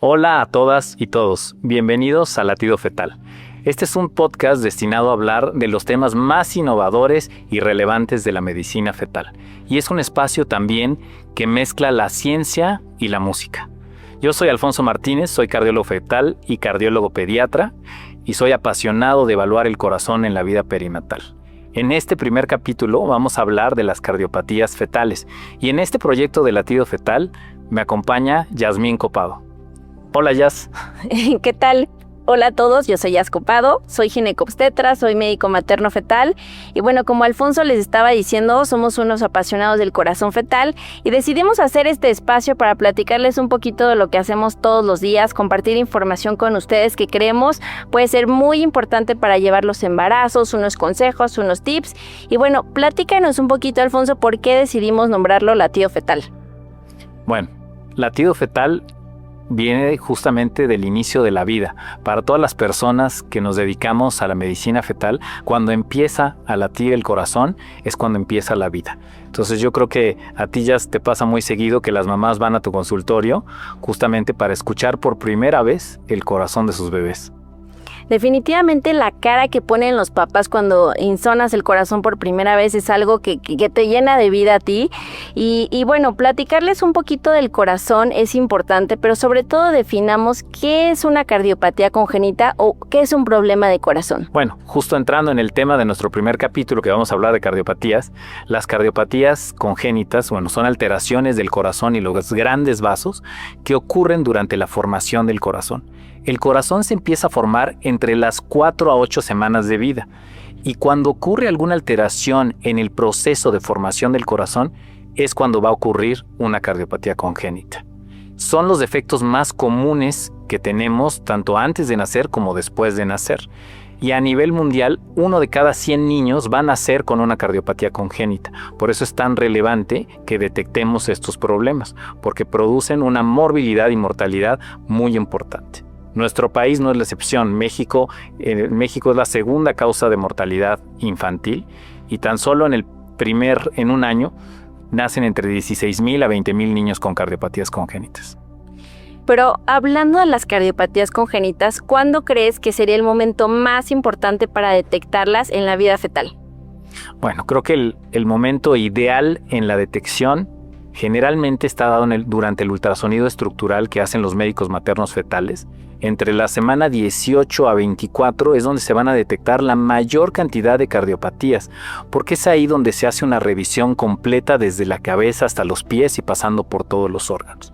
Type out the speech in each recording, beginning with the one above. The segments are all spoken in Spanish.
Hola a todas y todos, bienvenidos a Latido Fetal. Este es un podcast destinado a hablar de los temas más innovadores y relevantes de la medicina fetal. Y es un espacio también que mezcla la ciencia y la música. Yo soy Alfonso Martínez, soy cardiólogo fetal y cardiólogo pediatra y soy apasionado de evaluar el corazón en la vida perinatal. En este primer capítulo vamos a hablar de las cardiopatías fetales y en este proyecto de Latido Fetal me acompaña Yasmín Copado. Hola, Yas. ¿Qué tal? Hola a todos, yo soy Yas Copado, soy ginecobstetra, soy médico materno fetal y bueno, como Alfonso les estaba diciendo, somos unos apasionados del corazón fetal y decidimos hacer este espacio para platicarles un poquito de lo que hacemos todos los días, compartir información con ustedes que creemos puede ser muy importante para llevar los embarazos, unos consejos, unos tips y bueno, platícanos un poquito, Alfonso, ¿por qué decidimos nombrarlo latido fetal? Bueno, latido fetal viene justamente del inicio de la vida. Para todas las personas que nos dedicamos a la medicina fetal, cuando empieza a latir el corazón es cuando empieza la vida. Entonces yo creo que a ti ya te pasa muy seguido que las mamás van a tu consultorio justamente para escuchar por primera vez el corazón de sus bebés. Definitivamente la cara que ponen los papás cuando insonas el corazón por primera vez es algo que te llena de vida a ti y bueno, platicarles un poquito del corazón es importante, pero sobre todo definamos qué es una cardiopatía congénita o qué es un problema de corazón. Bueno, justo entrando en el tema de nuestro primer capítulo que vamos a hablar de cardiopatías, las cardiopatías congénitas, bueno, son alteraciones del corazón y los grandes vasos que ocurren durante la formación del corazón. El corazón se empieza a formar entre las 4 a 8 semanas de vida y cuando ocurre alguna alteración en el proceso de formación del corazón es cuando va a ocurrir una cardiopatía congénita. Son los defectos más comunes que tenemos tanto antes de nacer como después de nacer. Y a nivel mundial, 1 de cada 100 niños va a nacer con una cardiopatía congénita. Por eso es tan relevante que detectemos estos problemas, porque producen una morbilidad y mortalidad muy importante. Nuestro país no es la excepción. México es la segunda causa de mortalidad infantil y tan solo en un año nacen entre 16,000 a 20,000 niños con cardiopatías congénitas. Pero hablando de las cardiopatías congénitas, ¿cuándo crees que sería el momento más importante para detectarlas en la vida fetal? Bueno, creo que el momento ideal en la detección generalmente está dado durante el ultrasonido estructural que hacen los médicos maternos fetales. Entre la semana 18 a 24 es donde se van a detectar la mayor cantidad de cardiopatías, porque es ahí donde se hace una revisión completa desde la cabeza hasta los pies y pasando por todos los órganos.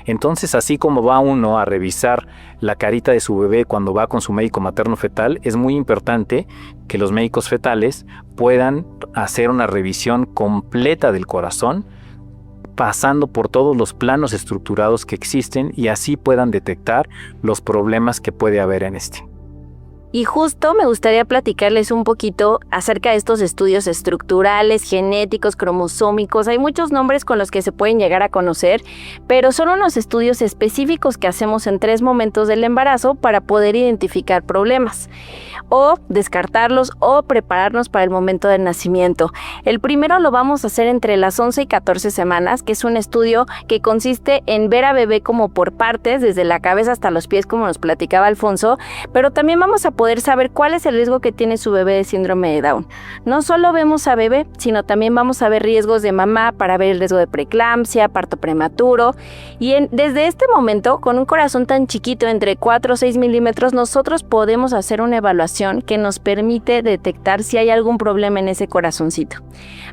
Entonces, así como va uno a revisar la carita de su bebé cuando va con su médico materno fetal, es muy importante que los médicos fetales puedan hacer una revisión completa del corazón, pasando por todos los planos estructurados que existen y así puedan detectar los problemas que puede haber en este. Y justo me gustaría platicarles un poquito acerca de estos estudios estructurales, genéticos, cromosómicos. Hay muchos nombres con los que se pueden llegar a conocer, pero son unos estudios específicos que hacemos en 3 momentos del embarazo para poder identificar problemas o descartarlos o prepararnos para el momento del nacimiento. El primero lo vamos a hacer entre las 11 y 14 semanas, que es un estudio que consiste en ver a bebé como por partes, desde la cabeza hasta los pies, como nos platicaba Alfonso, pero también vamos a poder saber cuál es el riesgo que tiene su bebé de síndrome de Down. No solo vemos a bebé, sino también vamos a ver riesgos de mamá para ver el riesgo de preeclampsia, parto prematuro. Y desde este momento, con un corazón tan chiquito, entre 4 o 6 milímetros, nosotros podemos hacer una evaluación que nos permite detectar si hay algún problema en ese corazoncito.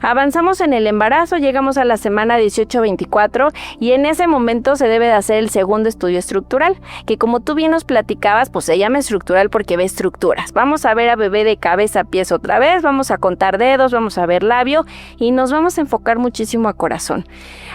Avanzamos en el embarazo, llegamos a la semana 18-24 y en ese momento se debe de hacer el segundo estudio estructural, que como tú bien nos platicabas, pues se llama estructural porque ve estructuras. Vamos a ver a bebé de cabeza a pies otra vez, vamos a contar dedos, vamos a ver labio y nos vamos a enfocar muchísimo a corazón.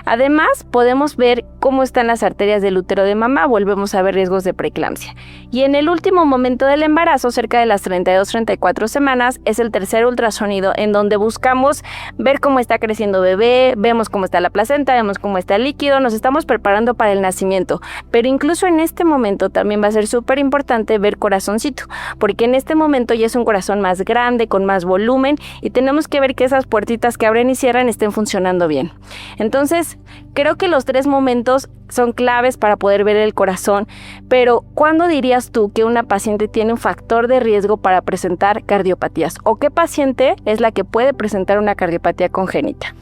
Además, podemos ver cómo están las arterias del útero de mamá, volvemos a ver riesgos de preeclampsia. Y en el último momento del embarazo, cerca de las 32-34 semanas, es el tercer ultrasonido en donde buscamos ver cómo está creciendo bebé, vemos cómo está la placenta, vemos cómo está el líquido, nos estamos preparando para el nacimiento. Pero incluso en este momento también va a ser súper importante ver corazoncito, porque en este momento ya es un corazón más grande, con más volumen y tenemos que ver que esas puertitas que abren y cierran estén funcionando bien. Entonces, Entonces, creo que los 3 momentos son claves para poder ver el corazón, pero ¿cuándo dirías tú que una paciente tiene un factor de riesgo para presentar cardiopatías? ¿O qué paciente es la que puede presentar una cardiopatía congénita?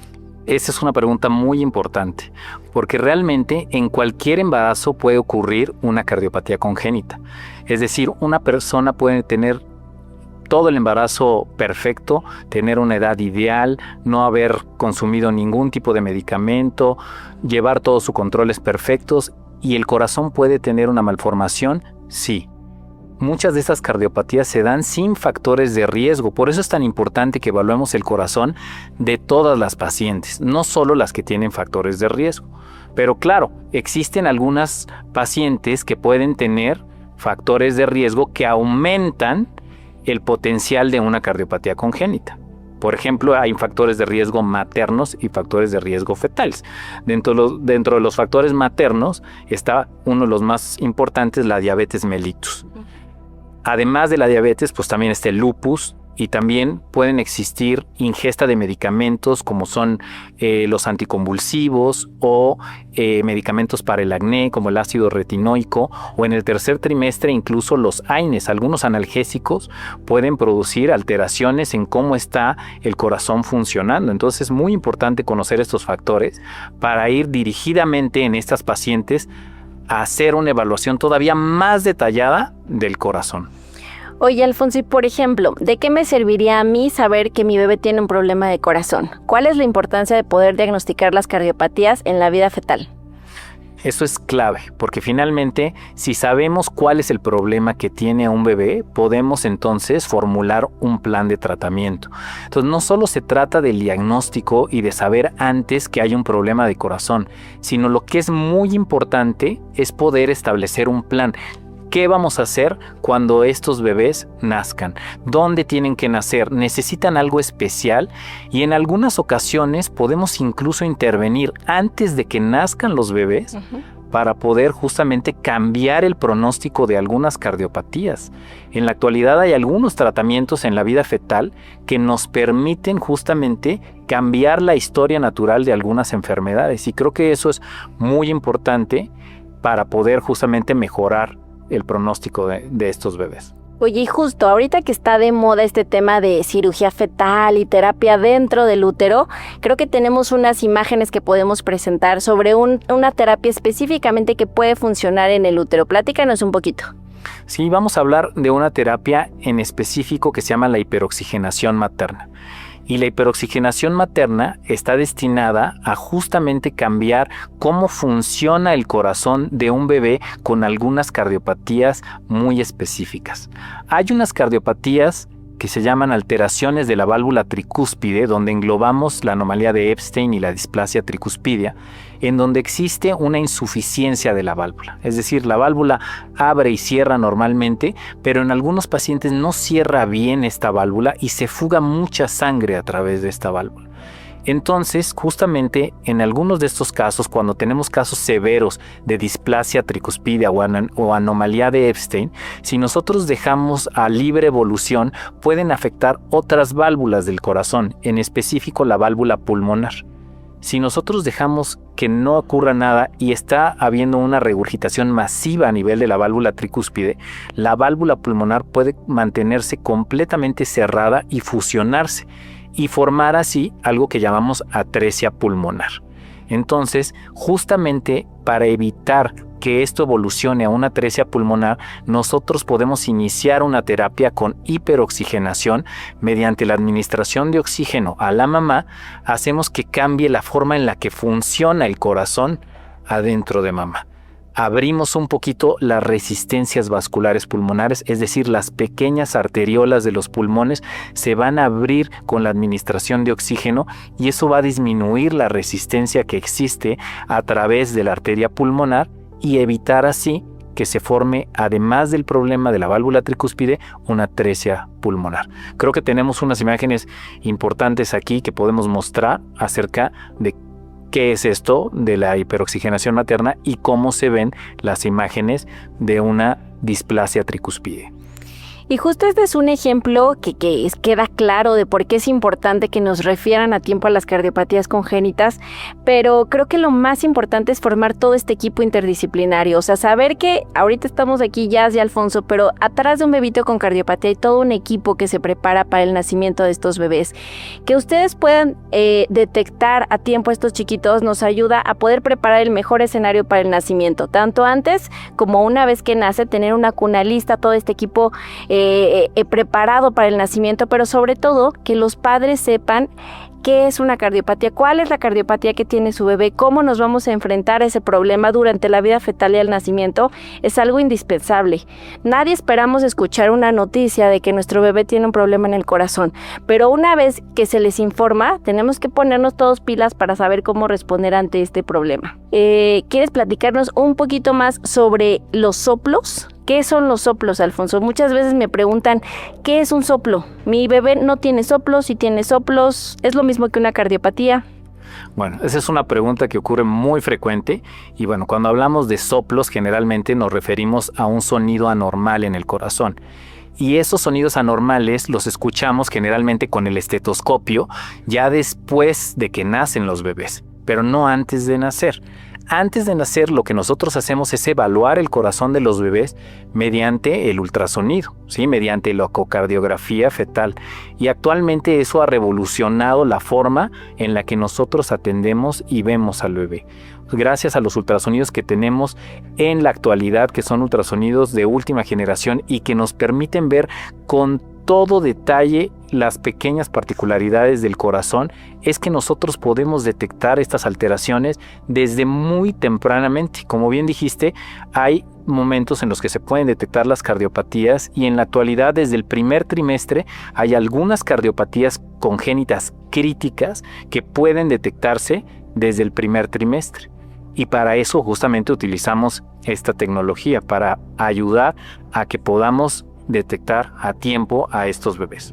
Esa es una pregunta muy importante, porque realmente en cualquier embarazo puede ocurrir una cardiopatía congénita. Es decir, una persona puede tener todo el embarazo perfecto, tener una edad ideal, no haber consumido ningún tipo de medicamento, llevar todos sus controles perfectos, y el corazón puede tener una malformación, sí. Muchas de estas cardiopatías se dan sin factores de riesgo, por eso es tan importante que evaluemos el corazón de todas las pacientes, no solo las que tienen factores de riesgo. Pero claro, existen algunas pacientes que pueden tener factores de riesgo que aumentan el potencial de una cardiopatía congénita. Por ejemplo, hay factores de riesgo maternos y factores de riesgo fetales. Dentro de los factores maternos está uno de los más importantes, la diabetes mellitus. Además de la diabetes, pues también está el lupus, y también pueden existir ingesta de medicamentos como son los anticonvulsivos o medicamentos para el acné como el ácido retinoico, o en el tercer trimestre incluso los AINES, algunos analgésicos pueden producir alteraciones en cómo está el corazón funcionando. Entonces es muy importante conocer estos factores para ir dirigidamente en estas pacientes a hacer una evaluación todavía más detallada del corazón. Oye, Alfonso, y por ejemplo, ¿de qué me serviría a mí saber que mi bebé tiene un problema de corazón? ¿Cuál es la importancia de poder diagnosticar las cardiopatías en la vida fetal? Eso es clave, porque finalmente, si sabemos cuál es el problema que tiene un bebé, podemos entonces formular un plan de tratamiento. Entonces, no solo se trata del diagnóstico y de saber antes que hay un problema de corazón, sino lo que es muy importante es poder establecer un plan. ¿Qué vamos a hacer cuando estos bebés nazcan? ¿Dónde tienen que nacer? ¿Necesitan algo especial? Y en algunas ocasiones podemos incluso intervenir antes de que nazcan los bebés para poder justamente cambiar el pronóstico de algunas cardiopatías. En la actualidad hay algunos tratamientos en la vida fetal que nos permiten justamente cambiar la historia natural de algunas enfermedades, y creo que eso es muy importante para poder justamente mejorar el pronóstico de estos bebés. Oye, y justo ahorita que está de moda este tema de cirugía fetal y terapia dentro del útero, creo que tenemos unas imágenes que podemos presentar sobre una terapia específicamente que puede funcionar en el útero. Platícanos un poquito. Sí, vamos a hablar de una terapia en específico que se llama la hiperoxigenación materna. Y la hiperoxigenación materna está destinada a justamente cambiar cómo funciona el corazón de un bebé con algunas cardiopatías muy específicas. Hay unas cardiopatías que se llaman alteraciones de la válvula tricúspide, donde englobamos la anomalía de Epstein y la displasia tricuspidia, en donde existe una insuficiencia de la válvula. Es decir, la válvula abre y cierra normalmente, pero en algunos pacientes no cierra bien esta válvula y se fuga mucha sangre a través de esta válvula. Entonces, justamente en algunos de estos casos, cuando tenemos casos severos de displasia tricuspidia o anomalía de Epstein, si nosotros dejamos a libre evolución, pueden afectar otras válvulas del corazón, en específico la válvula pulmonar. Si nosotros dejamos que no ocurra nada y está habiendo una regurgitación masiva a nivel de la válvula tricúspide, la válvula pulmonar puede mantenerse completamente cerrada y fusionarse, y formar así algo que llamamos atresia pulmonar. Entonces, justamente para evitar que esto evolucione a una atresia pulmonar, nosotros podemos iniciar una terapia con hiperoxigenación. Mediante la administración de oxígeno a la mamá, hacemos que cambie la forma en la que funciona el corazón adentro de mamá. Abrimos un poquito las resistencias vasculares pulmonares, es decir, las pequeñas arteriolas de los pulmones se van a abrir con la administración de oxígeno, y eso va a disminuir la resistencia que existe a través de la arteria pulmonar y evitar así que se forme, además del problema de la válvula tricúspide, una atresia pulmonar. Creo que tenemos unas imágenes importantes aquí que podemos mostrar acerca de qué es esto de la hiperoxigenación materna y cómo se ven las imágenes de una displasia tricúspide. Y justo este es un ejemplo que queda claro de por qué es importante que nos refieran a tiempo a las cardiopatías congénitas, pero creo que lo más importante es formar todo este equipo interdisciplinario, o sea, saber que ahorita estamos aquí Jazz y Alfonso, pero atrás de un bebito con cardiopatía hay todo un equipo que se prepara para el nacimiento de estos bebés. Que ustedes puedan detectar a tiempo a estos chiquitos nos ayuda a poder preparar el mejor escenario para el nacimiento, tanto antes como una vez que nace, tener una cuna lista, todo este equipo preparado para el nacimiento, pero sobre todo que los padres sepan qué es una cardiopatía, cuál es la cardiopatía que tiene su bebé, cómo nos vamos a enfrentar a ese problema durante la vida fetal y el nacimiento, es algo indispensable. Nadie esperamos escuchar una noticia de que nuestro bebé tiene un problema en el corazón, pero una vez que se les informa, tenemos que ponernos todos pilas para saber cómo responder ante este problema. ¿Quieres platicarnos un poquito más sobre los soplos? ¿Qué son los soplos, Alfonso? Muchas veces me preguntan, ¿qué es un soplo? Mi bebé no tiene soplos, si tiene soplos, ¿es lo mismo que una cardiopatía? Bueno, esa es una pregunta que ocurre muy frecuente y bueno, cuando hablamos de soplos generalmente nos referimos a un sonido anormal en el corazón. Y esos sonidos anormales los escuchamos generalmente con el estetoscopio ya después de que nacen los bebés, pero no antes de nacer. Antes de nacer, lo que nosotros hacemos es evaluar el corazón de los bebés mediante el ultrasonido, ¿sí? Mediante la ecocardiografía fetal. Y actualmente eso ha revolucionado la forma en la que nosotros atendemos y vemos al bebé. Gracias a los ultrasonidos que tenemos en la actualidad, que son ultrasonidos de última generación y que nos permiten ver con todo detalle las pequeñas particularidades del corazón, es que nosotros podemos detectar estas alteraciones desde muy tempranamente. Como bien dijiste, hay momentos en los que se pueden detectar las cardiopatías y en la actualidad desde el primer trimestre hay algunas cardiopatías congénitas críticas que pueden detectarse desde el primer trimestre. Y para eso justamente utilizamos esta tecnología, para ayudar a que podamos detectar a tiempo a estos bebés.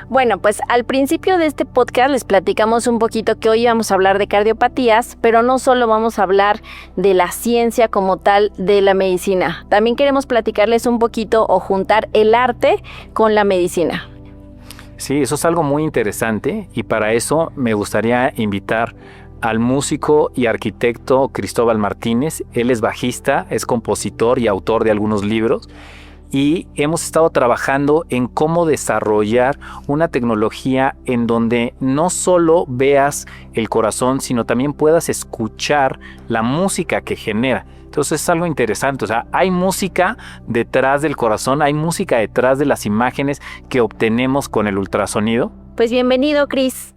Bueno, pues al principio de este podcast les platicamos un poquito que hoy vamos a hablar de cardiopatías, pero no solo vamos a hablar de la ciencia como tal de la medicina. También queremos platicarles un poquito o juntar el arte con la medicina. Sí, eso es algo muy interesante y para eso me gustaría invitar al músico y arquitecto Cristóbal Martínez. Él es bajista, es compositor y autor de algunos libros. Y hemos estado trabajando en cómo desarrollar una tecnología en donde no solo veas el corazón, sino también puedas escuchar la música que genera. Entonces es algo interesante, o sea, hay música detrás del corazón, hay música detrás de las imágenes que obtenemos con el ultrasonido. Pues bienvenido, Cris.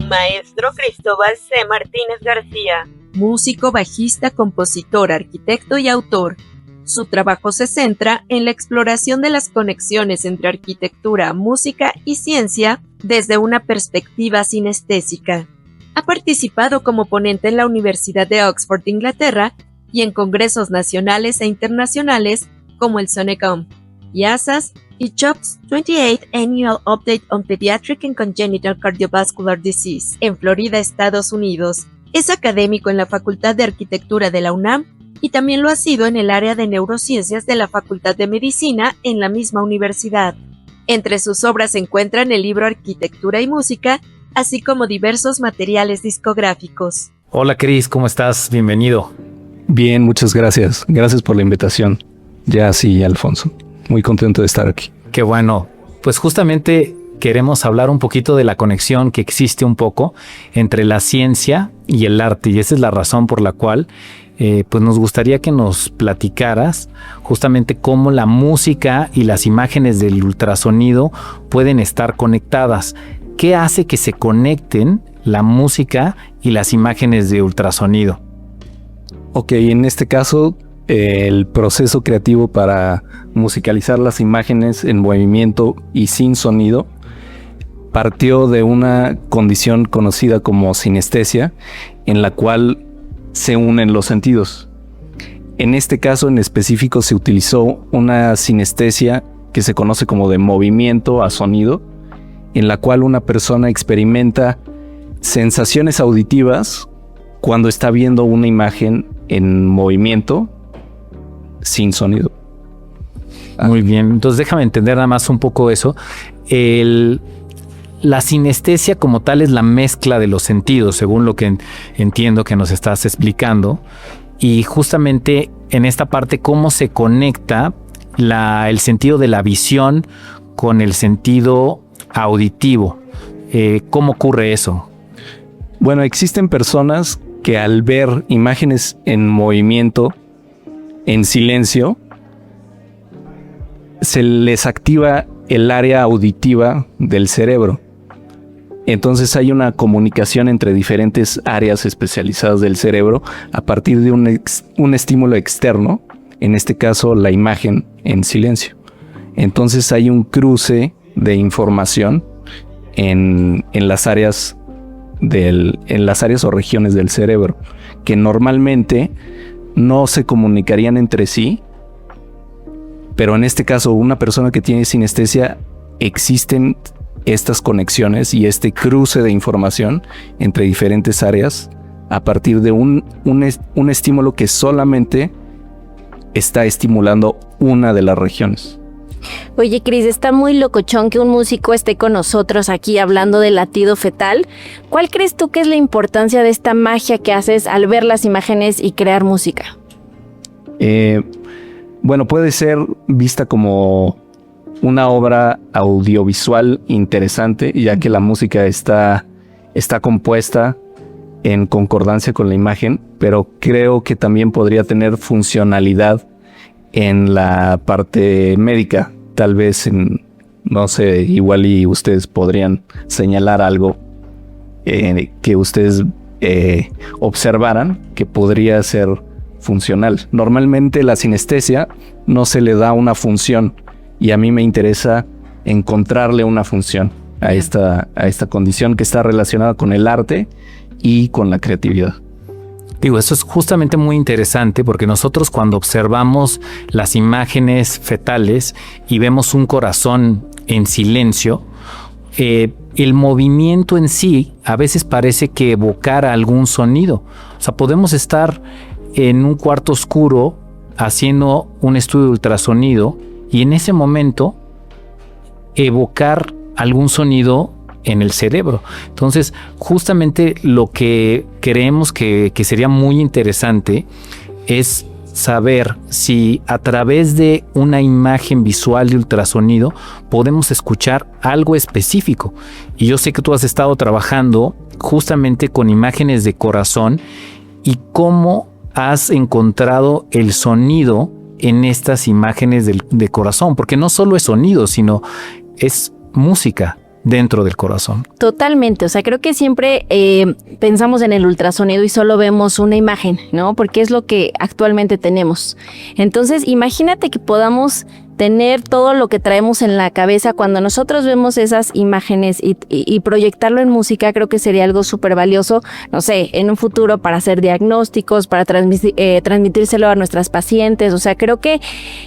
Maestro Cristóbal C. Martínez García. Músico, bajista, compositor, arquitecto y autor. Su trabajo se centra en la exploración de las conexiones entre arquitectura, música y ciencia desde una perspectiva sinestésica. Ha participado como ponente en la Universidad de Oxford, Inglaterra, y en congresos nacionales e internacionales como el Sonecom, IASAS y CHOP's 28th Annual Update on Pediatric and Congenital Cardiovascular Disease en Florida, Estados Unidos. Es académico en la Facultad de Arquitectura de la UNAM y también lo ha sido en el área de neurociencias de la Facultad de Medicina en la misma universidad. Entre sus obras se encuentran el libro Arquitectura y Música, así como diversos materiales discográficos. Hola Cris, ¿cómo estás? Bienvenido. Bien, muchas gracias. Gracias por la invitación. Ya sí, Alfonso. Muy contento de estar aquí. Qué bueno. Pues justamente queremos hablar un poquito de la conexión que existe un poco entre la ciencia y el arte. Y esa es la razón por la cual pues nos gustaría que nos platicaras justamente cómo la música y las imágenes del ultrasonido pueden estar conectadas. ¿Qué hace que se conecten la música y las imágenes de ultrasonido? Ok, en este caso, el proceso creativo para musicalizar las imágenes en movimiento y sin sonido partió de una condición conocida como sinestesia, en la cual se unen los sentidos. En este caso en específico se utilizó una sinestesia que se conoce como de movimiento a sonido, en la cual una persona experimenta sensaciones auditivas cuando está viendo una imagen en movimiento sin sonido. Muy bien, entonces déjame entender nada más un poco eso. La sinestesia como tal es la mezcla de los sentidos, según lo que entiendo que nos estás explicando. Y justamente en esta parte, ¿cómo se conecta el sentido de la visión con el sentido auditivo? ¿Cómo ocurre eso? Bueno, existen personas que al ver imágenes en movimiento, en silencio, se les activa el área auditiva del cerebro. Entonces hay una comunicación entre diferentes áreas especializadas del cerebro a partir de un estímulo externo, en este caso la imagen en silencio. Entonces hay un cruce de información en las áreas o regiones del cerebro que normalmente no se comunicarían entre sí, pero en este caso una persona que tiene sinestesia, existen estas conexiones y este cruce de información entre diferentes áreas a partir de un estímulo que solamente está estimulando una de las regiones. Oye, Cris, está muy locochón que un músico esté con nosotros aquí hablando del latido fetal. ¿Cuál crees tú que es la importancia de esta magia que haces al ver las imágenes y crear música? Bueno, puede ser vista como una obra audiovisual interesante, ya que la música está compuesta en concordancia con la imagen, pero creo que también podría tener funcionalidad en la parte médica. Tal vez no sé, igual y ustedes podrían señalar algo que ustedes observaran que podría ser funcional. Normalmente la sinestesia no se le da una función y a mí me interesa encontrarle una función a esta condición que está relacionada con el arte y con la creatividad. Digo, eso es justamente muy interesante porque nosotros cuando observamos las imágenes fetales y vemos un corazón en silencio, el movimiento en sí a veces parece que evocara algún sonido. O sea, podemos estar en un cuarto oscuro haciendo un estudio de ultrasonido y en ese momento evocar algún sonido en el cerebro. Entonces, justamente lo que creemos que sería muy interesante es saber si a través de una imagen visual de ultrasonido podemos escuchar algo específico. Y yo sé que tú has estado trabajando justamente con imágenes de corazón y cómo has encontrado el sonido en estas imágenes de corazón, porque no solo es sonido, sino es música dentro del corazón. Totalmente, o sea, creo que siempre pensamos en el ultrasonido y solo vemos una imagen, ¿no? Porque es lo que actualmente tenemos. Entonces, imagínate que podamos tener todo lo que traemos en la cabeza cuando nosotros vemos esas imágenes y proyectarlo en música. Creo que sería algo súper valioso, no sé, en un futuro para hacer diagnósticos, para transmitírselo a nuestras pacientes. O sea, creo que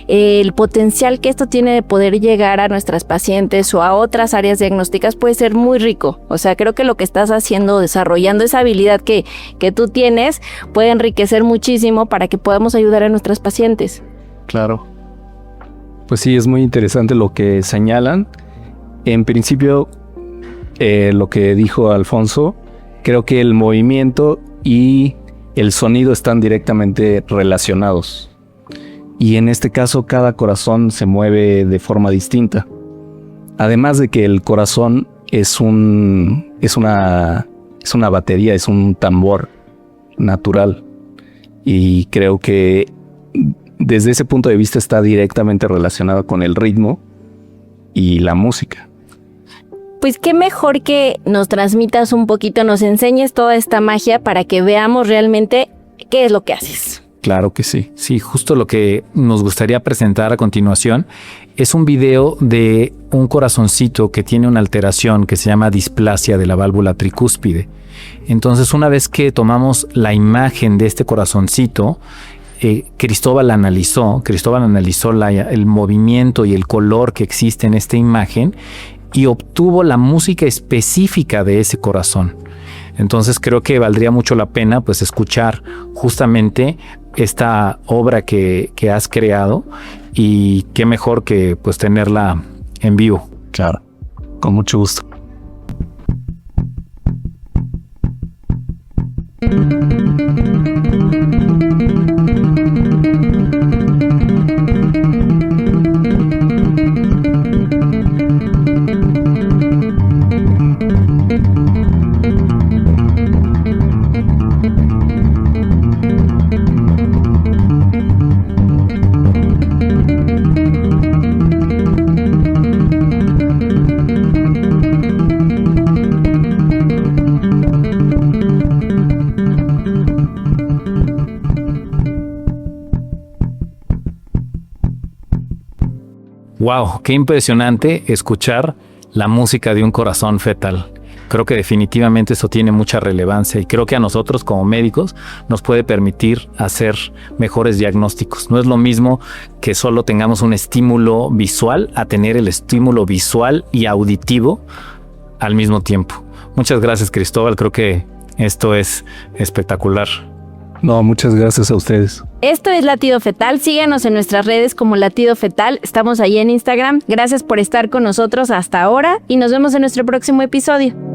el potencial que esto tiene de poder llegar a nuestras pacientes o a otras áreas diagnósticas puede ser muy rico. O sea, creo que lo que estás haciendo, desarrollando esa habilidad que tú tienes, puede enriquecer muchísimo para que podamos ayudar a nuestras pacientes. Claro. Pues sí, es muy interesante lo que señalan. En principio, lo que dijo Alfonso, creo que el movimiento y el sonido están directamente relacionados. Y en este caso, cada corazón se mueve de forma distinta. Además de que el corazón es una batería, es un tambor natural. Y creo que desde ese punto de vista está directamente relacionado con el ritmo y la música. Pues qué mejor que nos transmitas un poquito, nos enseñes toda esta magia para que veamos realmente qué es lo que haces. Claro que sí. Sí, justo lo que nos gustaría presentar a continuación es un video de un corazoncito que tiene una alteración que se llama displasia de la válvula tricúspide. Entonces, una vez que tomamos la imagen de este corazoncito, Cristóbal analizó el movimiento y el color que existe en esta imagen y obtuvo la música específica de ese corazón. Entonces creo que valdría mucho la pena pues escuchar justamente esta obra que has creado y qué mejor que pues tenerla en vivo. Claro, con mucho gusto. Wow, qué impresionante escuchar la música de un corazón fetal. Creo que definitivamente eso tiene mucha relevancia y creo que a nosotros como médicos nos puede permitir hacer mejores diagnósticos. No es lo mismo que solo tengamos un estímulo visual a tener el estímulo visual y auditivo al mismo tiempo. Muchas gracias, Cristóbal. Creo que esto es espectacular. No, muchas gracias a ustedes. Esto es Latido Fetal. Síganos en nuestras redes como Latido Fetal. Estamos ahí en Instagram. Gracias por estar con nosotros hasta ahora y nos vemos en nuestro próximo episodio.